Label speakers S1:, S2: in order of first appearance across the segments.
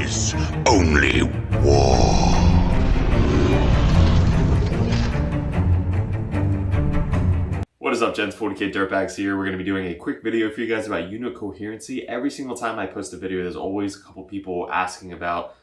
S1: peace, only war.
S2: What is up, gents? 40k Dirtbags here. We're going to be doing a quick video for you guys about unit coherency. Every single time I post a video, there's always a couple people asking about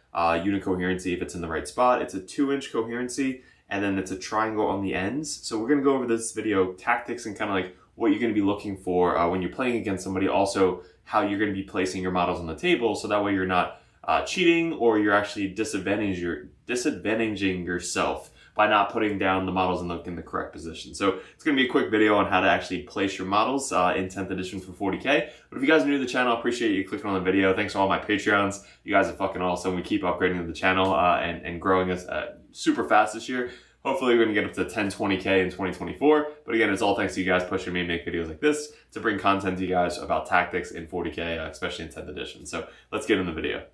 S2: unit coherency, if it's in the right spot. It's a 2-inch coherency, and then it's a triangle on the ends. So we're going to go over this video tactics and kind of like what you're going to be looking for when you're playing against somebody. Also, how you're going to be placing your models on the table, so that way you're not cheating, or you're actually disadvantaging yourself by not putting down the models in the correct position. So it's going to be a quick video on how to actually place your models in 10th edition for 40k. But if you guys are new to the channel, I appreciate you clicking on the video. Thanks to all my Patreons. You guys are fucking awesome. We keep upgrading the channel and growing us super fast this year. Hopefully we're going to get up to 1020k in 2024. But again, it's all thanks to you guys pushing me to make videos like this to bring content to you guys about tactics in 40k, especially in 10th edition. So let's get in the video.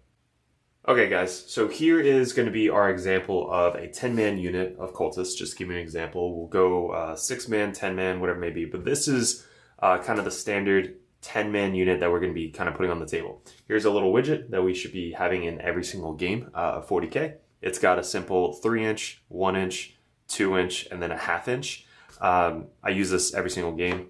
S2: Okay guys, so here is going to be our example of a 10-man unit of cultists. Just to give you an example, we'll go 6-man, 10-man, whatever it may be. But this is kind of the standard 10-man unit that we're going to be kind of putting on the table. Here's a little widget that we should be having in every single game of 40k. It's got a simple 3-inch, 1-inch, 2-inch, and then a 1/2 inch. I use this every single game.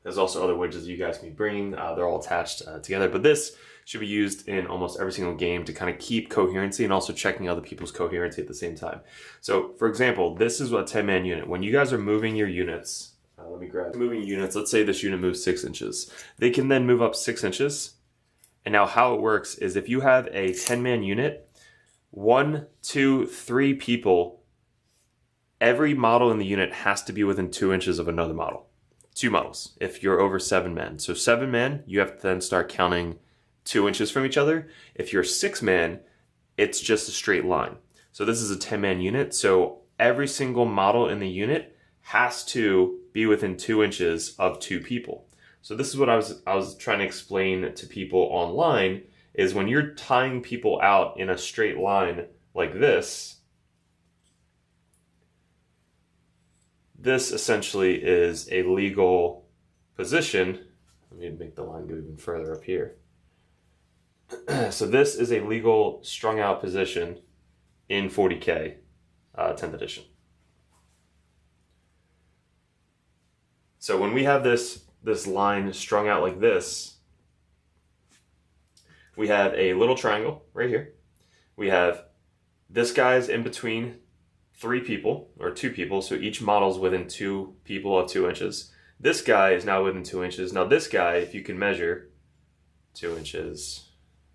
S2: There's also other widgets you guys can be bringing. They're all attached together, but this should be used in almost every single game to kind of keep coherency and also checking other people's coherency at the same time. So for example, this is a 10-man unit. When you guys are moving your units, moving units, let's say this unit moves 6 inches. They can then move up 6 inches. And now how it works is if you have a 10-man unit, 1, 2, 3 people, every model in the unit has to be within 2 inches of another model. 2 models if you're over 7 men. So 7 men, you have to then start counting 2 inches from each other. If you're 6 man, it's just a straight line. So this is a 10-man unit. So every single model in the unit has to be within 2 inches of 2 people. So this is what I was trying to explain to people online, is when you're tying people out in a straight line like this, this essentially is a legal position. Let me make the line go even further up here. So this is a legal strung out position in 40k 10th edition. So when we have this line strung out like this, we have a little triangle right here. We have this guy's in between 3 people or 2 people, so each model's within 2 people of 2 inches. This guy is now within 2 inches. Now this guy, if you can measure 2 inches,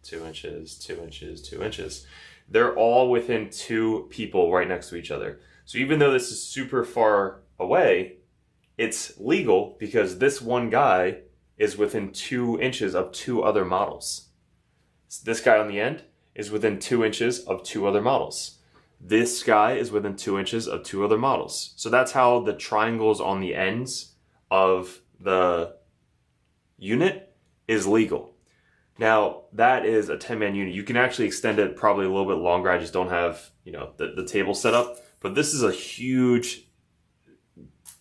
S2: 2 inches, 2 inches, 2 inches, they're all within 2 people right next to each other. So even though this is super far away, it's legal because this one guy is within 2 inches of 2 other models. This guy on the end is within 2 inches of 2 other models. This guy is within 2 inches of 2 other models. So that's how the triangles on the ends of the unit is legal. Now, that is a 10-man unit. You can actually extend it probably a little bit longer. I just don't have, the table set up. But this is a huge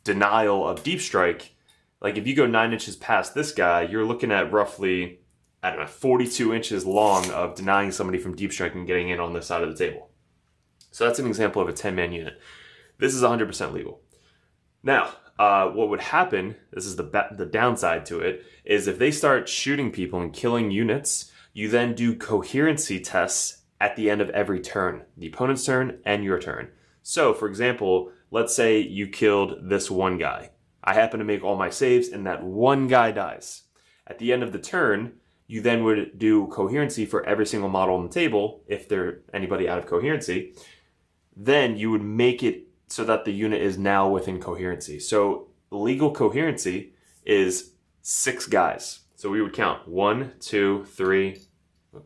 S2: denial of deep strike. Like if you go 9 inches past this guy, you're looking at roughly, 42 inches long of denying somebody from deep strike and getting in on this side of the table. So that's an example of a 10-man unit. This is 100% legal. Now, what would happen, this is the downside to it, is if they start shooting people and killing units, you then do coherency tests at the end of every turn, the opponent's turn and your turn. So, for example, let's say you killed this one guy. I happen to make all my saves and that one guy dies. At the end of the turn, you then would do coherency for every single model on the table, if there's anybody out of coherency. Then you would make it so that the unit is now within coherency. So legal coherency is 6 guys. So we would count 1, 2, 3,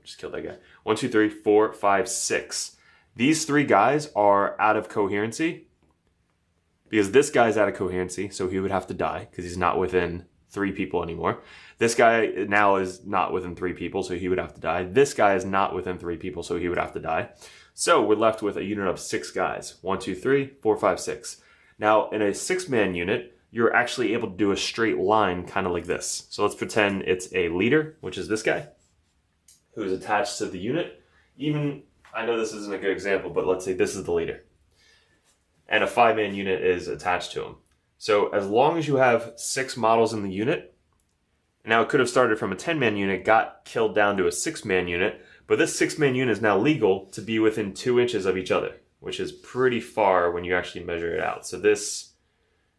S2: just killed that guy. 1, 2, 3, 4, 5, 6. These 3 guys are out of coherency because this guy's out of coherency, so he would have to die because he's not within 3 people anymore. This guy now is not within 3 people, so he would have to die. This guy is not within 3 people, so he would have to die. So we're left with a unit of 6 guys. 1, 2, 3, 4, 5, 6. Now, in a 6-man unit, you're actually able to do a straight line kind of like this. So let's pretend it's a leader, which is this guy, who is attached to the unit. even, I know this isn't a good example, but let's say this is the leader. And a 5-man unit is attached to him. So as long as you have 6 models in the unit, now it could have started from a 10-man unit, got killed down to a 6-man unit, but this 6-man unit is now legal to be within 2 inches of each other, which is pretty far when you actually measure it out. So this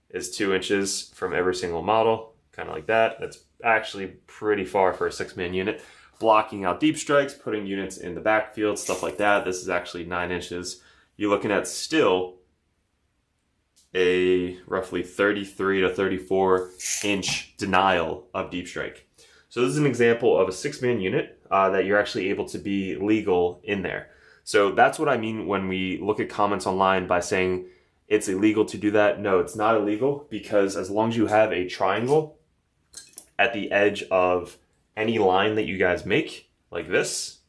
S2: is 2 inches from every single model, kind of like that. That's actually pretty far for a 6-man unit. Blocking out deep strikes, putting units in the backfield, stuff like that. This is actually 9 inches. You're looking at still a roughly 33 to 34 inch denial of deep strike. So this is an example of a 6-man unit that you're actually able to be legal in there. So that's what I mean when we look at comments online by saying it's illegal to do that. No, it's not illegal, because as long as you have a triangle at the edge of any line that you guys make, like this,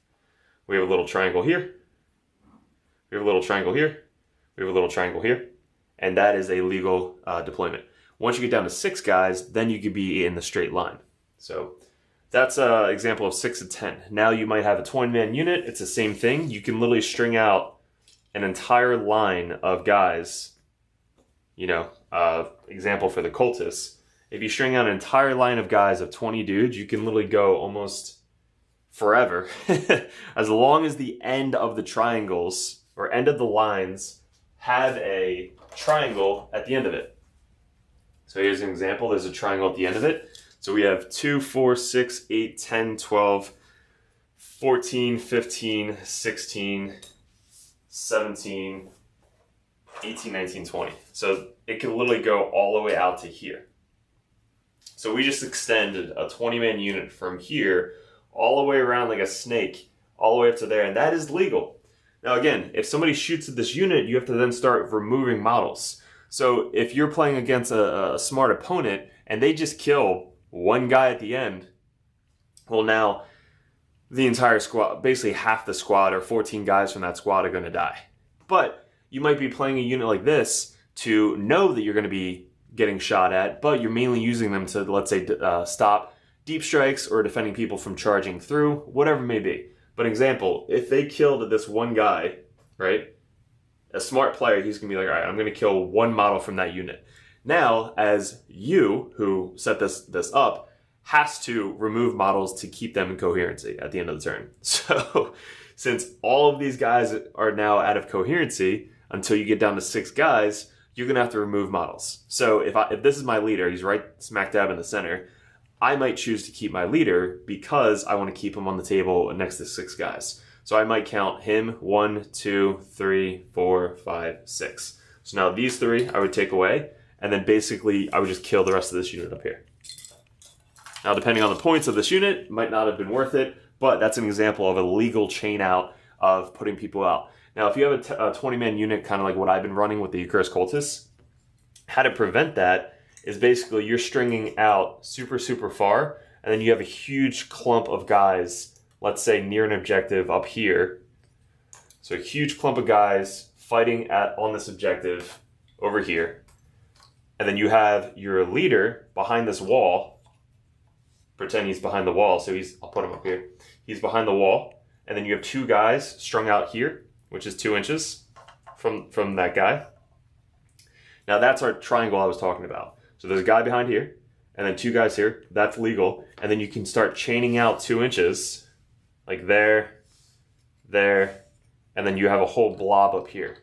S2: we have a little triangle here, we have a little triangle here, we have a little triangle here, and that is a legal deployment. Once you get down to 6 guys, then you could be in the straight line. So that's an example of 6 to 10. Now you might have a 20-man unit. It's the same thing. You can literally string out an entire line of guys. You know, example for the cultists. If you string out an entire line of guys of 20 dudes, you can literally go almost forever. As long as the end of the triangles or end of the lines have a triangle at the end of it. So here's an example. There's a triangle at the end of it. So we have 2, 4, 6, 8, 10, 12, 14, 15, 16, 17, 18, 19, 20. So it can literally go all the way out to here. So we just extended a 20-man unit from here all the way around like a snake, all the way up to there, and that is legal. Now again, if somebody shoots at this unit, you have to then start removing models. So if you're playing against a smart opponent and they just kill one guy at the end, well now the entire squad, basically half the squad or 14 guys from that squad are going to die. But you might be playing a unit like this to know that you're going to be getting shot at, but you're mainly using them to, let's say, stop deep strikes or defending people from charging through, whatever it may be. But example, if they killed this one guy, right, a smart player, he's going to be like, all right, I'm going to kill one model from that unit. Now, as you, who set this up, has to remove models to keep them in coherency at the end of the turn. So since all of these guys are now out of coherency until you get down to 6 guys, you're going to have to remove models. So if this is my leader, he's right smack dab in the center, I might choose to keep my leader because I want to keep him on the table next to 6 guys. So I might count him 1, 2, 3, 4, 5, 6. So now these 3 I would take away, and then basically I would just kill the rest of this unit up here. Now depending on the points of this unit, it might not have been worth it, but that's an example of a legal chain out of putting people out. Now if you have a 20-man unit, kind of like what I've been running with the Cursed Cultists, how to prevent that is basically you're stringing out super, super far, and then you have a huge clump of guys, let's say near an objective up here. So a huge clump of guys fighting on this objective over here. And then you have your leader behind this wall. Pretend he's behind the wall, so I'll put him up here. He's behind the wall, and then you have 2 guys strung out here, which is 2 inches from that guy. Now that's our triangle I was talking about. So there's a guy behind here, and then 2 guys here. That's legal. And then you can start chaining out 2 inches, like there, and then you have a whole blob up here.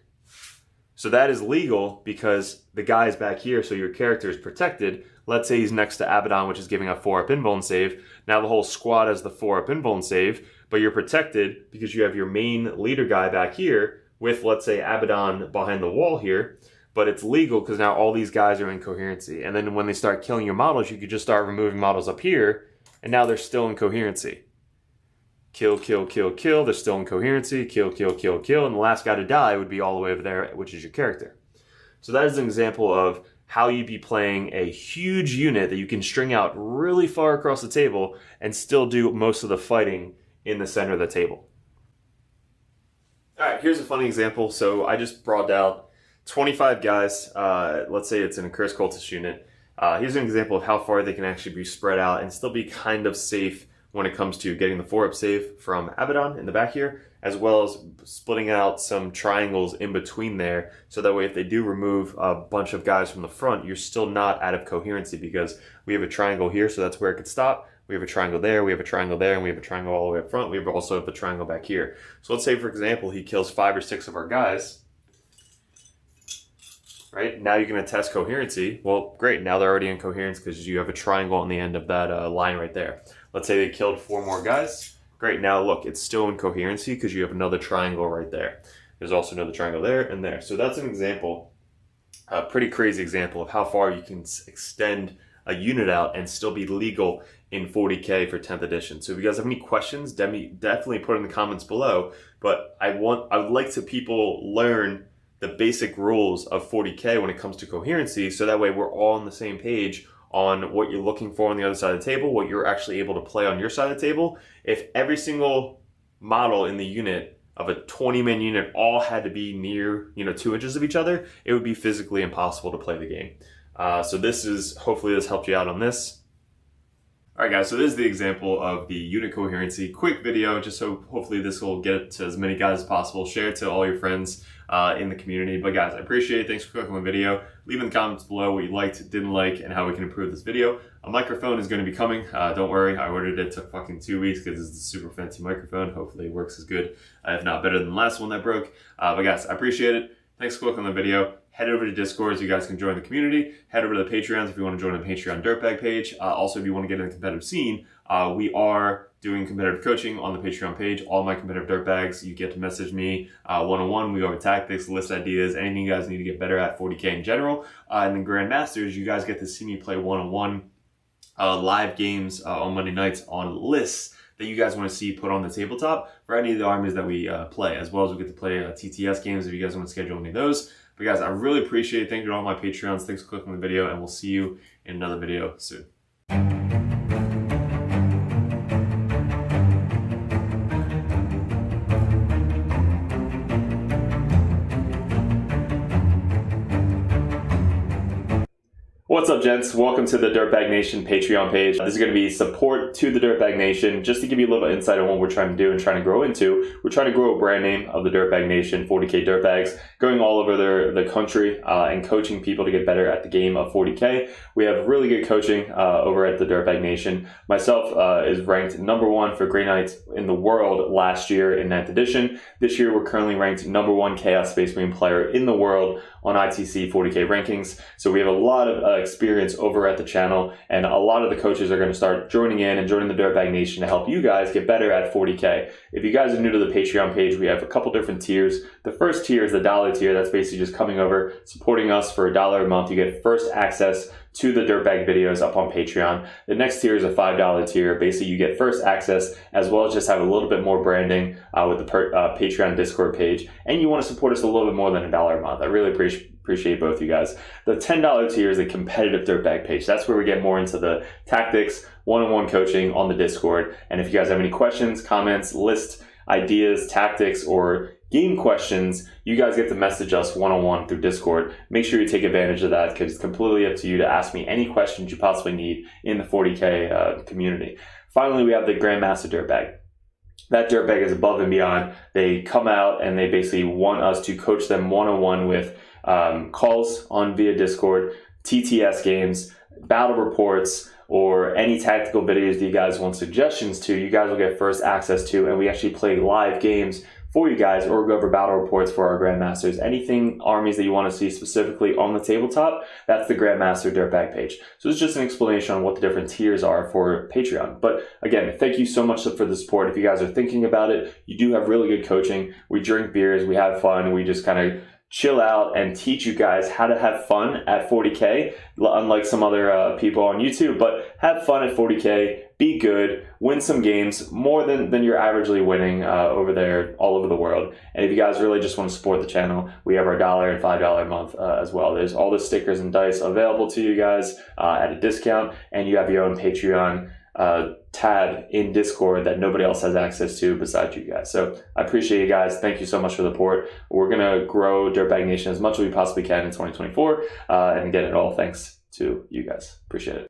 S2: So that is legal because the guy is back here, so your character is protected. Let's say he's next to Abaddon, which is giving a 4-up invuln save. Now the whole squad has the 4-up invuln save, but you're protected because you have your main leader guy back here with, let's say, Abaddon behind the wall here. But it's legal because now all these guys are in coherency. And then when they start killing your models, you could just start removing models up here, and now they're still in coherency. Kill, kill, kill, kill. They're still in coherency. Kill, kill, kill, kill. And the last guy to die would be all the way over there, which is your character. So that is an example of how you'd be playing a huge unit that you can string out really far across the table and still do most of the fighting in the center of the table. All right, here's a funny example. So I just brought down 25 guys, let's say it's in a Cursed Cultist unit. Here's an example of how far they can actually be spread out and still be kind of safe when it comes to getting the 4-up save from Abaddon in the back here, as well as splitting out some triangles in between there, so that way if they do remove a bunch of guys from the front, you're still not out of coherency, because we have a triangle here, so that's where it could stop. We have a triangle there, we have a triangle there, and we have a triangle all the way up front. We also have the triangle back here. So let's say, for example, he kills 5 or 6 of our guys. Right? Now you're going to test coherency. Well, great. Now they're already in coherence because you have a triangle on the end of that line right there. Let's say they killed 4 more guys. Great. Now look, it's still in coherency because you have another triangle right there. There's also another triangle there and there. So that's an example, a pretty crazy example of how far you can extend a unit out and still be legal in 40K for 10th edition. So if you guys have any questions, definitely put in the comments below. But I would like to people learn the basic rules of 40K when it comes to coherency, so that way we're all on the same page on what you're looking for on the other side of the table, what you're actually able to play on your side of the table. If every single model in the unit of a 20-man unit all had to be near 2 inches of each other, it would be physically impossible to play the game. So hopefully this helped you out on this. Alright guys, so this is the example of the unit coherency. Quick video, just so hopefully this will get to as many guys as possible. Share it to all your friends in the community. But guys, I appreciate it. Thanks for clicking on the video. Leave in the comments below what you liked, didn't like, and how we can improve this video. A microphone is going to be coming. Don't worry, I ordered it. It took fucking 2 weeks because it's a super fancy microphone. Hopefully it works as good, if not better than the last one that broke. But guys, I appreciate it. Thanks for clicking on the video. Head over to Discord so you guys can join the community. Head over to the Patreons if you want to join the Patreon Dirtbag page. Also, if you want to get in the competitive scene, we are doing competitive coaching on the Patreon page. All my competitive dirtbags, you get to message me one-on-one. We go over tactics, list ideas, anything you guys need to get better at 40K in general. And then Grandmasters, you guys get to see me play one-on-one live games on Monday nights on lists that you guys want to see put on the tabletop for any of the armies that we play, as well as we get to play TTS games if you guys want to schedule any of those. But guys, I really appreciate it. Thank you to all my Patreons. Thanks for clicking on the video, and we'll see you in another video soon. What's up, gents? Welcome to the Dirtbag Nation Patreon page. This is going to be support to the Dirtbag Nation. Just to give you a little insight on what we're trying to do and trying to grow into, we're trying to grow a brand name of the Dirtbag Nation, 40K Dirtbags, going all over the country and coaching people to get better at the game of 40K. We have really good coaching over at the Dirtbag Nation. Myself is ranked #1 for Grey Knights in the world last year in 9th edition. This year, we're currently ranked #1 Chaos Space Marine player in the world on ITC 40K rankings. So we have a lot of experience over at the channel, and a lot of the coaches are going to start joining in and joining the Dirtbag Nation to help you guys get better at 40K. If you guys are new to the Patreon page, we have a couple different tiers. The first tier is the $1 tier. That's basically just coming over, supporting us for $1 a month. You get first access to the Dirtbag videos up on Patreon. The next tier is a $5 tier. Basically, you get first access as well as just have a little bit more branding with the Patreon Discord page. And you want to support us a little bit more than $1 a month. I really appreciate both you guys. The $10 tier is the competitive Dirtbag page. That's where we get more into the tactics, one-on-one coaching on the Discord. And if you guys have any questions, comments, list ideas, tactics, or game questions, you guys get to message us one-on-one through Discord. Make sure you take advantage of that because it's completely up to you to ask me any questions you possibly need in the 40K community. Finally, we have the Grandmaster Dirtbag. That Dirtbag is above and beyond. They come out and they basically want us to coach them one-on-one with calls on via Discord, TTS games, battle reports, or any tactical videos that you guys want suggestions to. You guys will get first access to, and we actually play live games for you guys, or go over battle reports for our Grandmasters. Anything armies that you want to see specifically on the tabletop, that's the Grandmaster Dirtbag page. So it's just an explanation on what the different tiers are for Patreon. But again, thank you so much for the support. If you guys are thinking about it, you do have really good coaching. We drink beers, we have fun, we just kind of chill out and teach you guys how to have fun at 40K, unlike some other people on YouTube. But have fun at 40K, be good, win some games, more than you're averagely winning over there all over the world. And if you guys really just want to support the channel, we have our $1 and $5 a month as well. There's all the stickers and dice available to you guys at a discount, and you have your own Patreon tab in Discord that nobody else has access to besides you guys. So I appreciate you guys. Thank you so much for the support. We're going to grow Dirtbag Nation as much as we possibly can in 2024 and get it all thanks to you guys. Appreciate it.